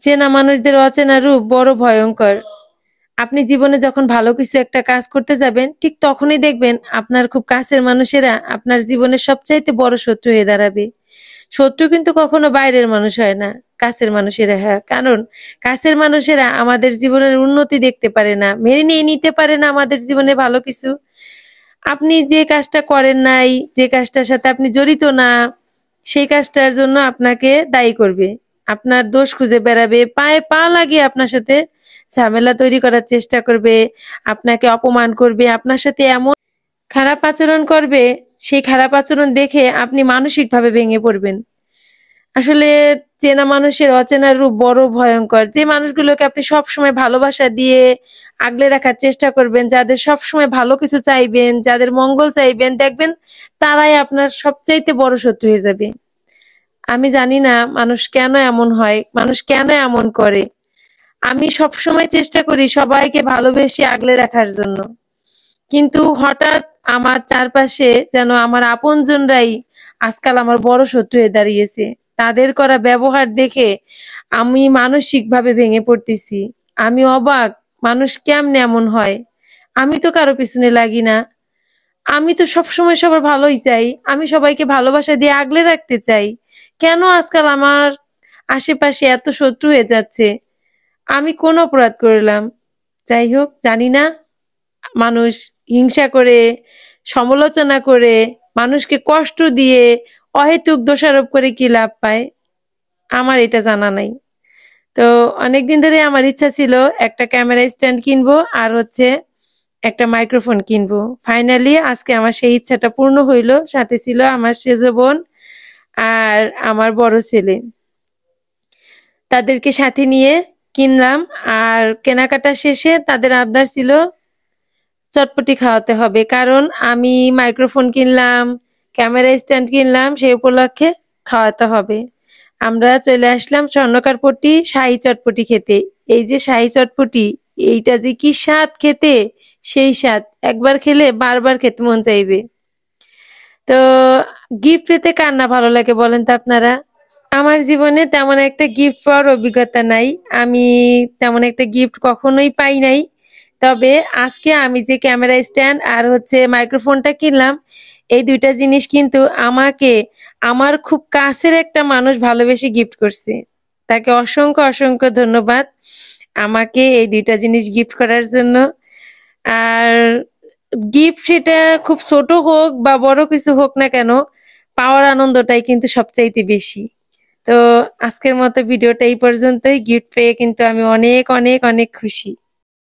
চেনা মানুষদের অচেনা রূপ বড় ভয়ঙ্কর। আপনি জীবনে যখন ভালো কিছু একটা কাজ করতে যাবেন, ঠিক তখনই দেখবেন আপনার খুব কাছের মানুষেরা আপনার জীবনের সবচাইতে বড় শত্রু হয়ে দাঁড়াবে। শত্রু কিন্তু কখনো বাইরের মানুষ হয় না, কাছের মানুষেরা হয়। কারণ কাছের মানুষেরা আমাদের জীবনের উন্নতি দেখতে পারে না, মেনে নিয়ে নিতে পারে না আমাদের জীবনে ভালো কিছু। আপনি যে কাজটা করেন নাই, যে কাজটার সাথে আপনি জড়িত না, সেই কাজটার জন্য আপনাকে দায়ী করবে, আপনার দোষ খুঁজে বেড়াবে, পায়ে পা লাগিয়ে আপনার সাথে ঝামেলা তৈরি করার চেষ্টা করবে, আপনাকে অপমান করবে, আপনার সাথে এমন খারাপ আচরণ করবে, সেই খারাপ আচরণ দেখে আপনি মানসিকভাবে ভেঙে পড়বেন। আসলে চেনা মানুষের অচেনা রূপ বড় ভয়ঙ্কর। যে মানুষগুলোকে আপনি সবসময় ভালোবাসা দিয়ে আগলে রাখার চেষ্টা করবেন, যাদের সবসময় ভালো কিছু চাইবেন, যাদের মঙ্গল চাইবেন, দেখবেন তারাই আপনার সবচাইতে বড় শত্রু হয়ে যাবে। আমি জানি না মানুষ কেন এমন হয়, মানুষ কেন এমন করে। আমি সবসময় চেষ্টা করি সবাইকে ভালোবেসে আগলে রাখার জন্য, কিন্তু হঠাৎ আমার চারপাশে যেন আমার আপনজনরাই আজকাল আমার বড় শত্রু হয়ে দাঁড়িয়েছে। তাদের করা ব্যবহার দেখে আমি মানসিকভাবে ভেঙে পড়তেছি। আমি অবাক, মানুষ কেমনে এমন হয়। আমি তো কারো পিছনে লাগি না, আমি তো সবসময় সবার ভালোই চাই, আমি সবাইকে ভালোবাসা দিয়ে আগলে রাখতে চাই। কেন আজকাল আমার আশেপাশে এত শত্রু হয়ে যাচ্ছে? আমি কোন অপরাধ করলাম? যাই হোক, জানি না। মানুষ হিংসা করে, সমালোচনা করে, মানুষকে কষ্ট দিয়ে, অহেতুক দোষারোপ করে কি লাভ পায়, আমার এটা জানা নাই। তো অনেকদিন ধরে আমার ইচ্ছা ছিল একটা ক্যামেরা স্ট্যান্ড কিনবো, আর হচ্ছে একটা মাইক্রোফোন কিনবো। ফাইনালি আজকে আমার সেই ইচ্ছাটা পূর্ণ হইলো। সাথে ছিল আমার সেজো বোন আর আমার বড় ছেলে, তাদেরকে সাথে নিয়ে কিনলাম। আর কেনাকাটা শেষে তাদের আবদার ছিল চটপটি খাওয়াতে হবে, কারণ আমি মাইক্রোফোন কিনলাম, ক্যামেরা স্ট্যান্ড কিনলাম, সেই উপলক্ষে খাওয়াতে হবে। আমরা চলে আসলাম স্বর্ণকারপট্টি শাহী চটপটি খেতে। এই যে শাহী চটপটি, এইটা যে কি স্বাদ খেতে, সেই স্বাদ একবার খেলে বারবার খেতে মন চাইবে। তো গিফট পেতে কার না ভালো লাগে বলেন তো আপনারা? আমার জীবনে তেমন একটা গিফট পাওয়ার অভিজ্ঞতা নাই, আমি তেমন একটা গিফট কখনোই পাই নাই। তবে আজকে আমি যে ক্যামেরা স্ট্যান্ড আর হচ্ছে মাইক্রোফোনটা কিনলাম, এই দুইটা জিনিস কিন্তু আমাকে আমার খুব কাছের একটা মানুষ ভালোবেসে গিফট করছে। তাকে অসংখ্য অসংখ্য ধন্যবাদ আমাকে এই দুইটা জিনিস গিফট করার জন্য। আর গিফট সেটা খুব ছোট হোক বা বড় কিছু হোক না কেন, পাওয়ার আনন্দটাই কিন্তু সবচাইতে বেশি। তো আজকের মতো ভিডিওটা এই পর্যন্তই। গিফট পেয়ে কিন্তু আমি অনেক অনেক অনেক খুশি।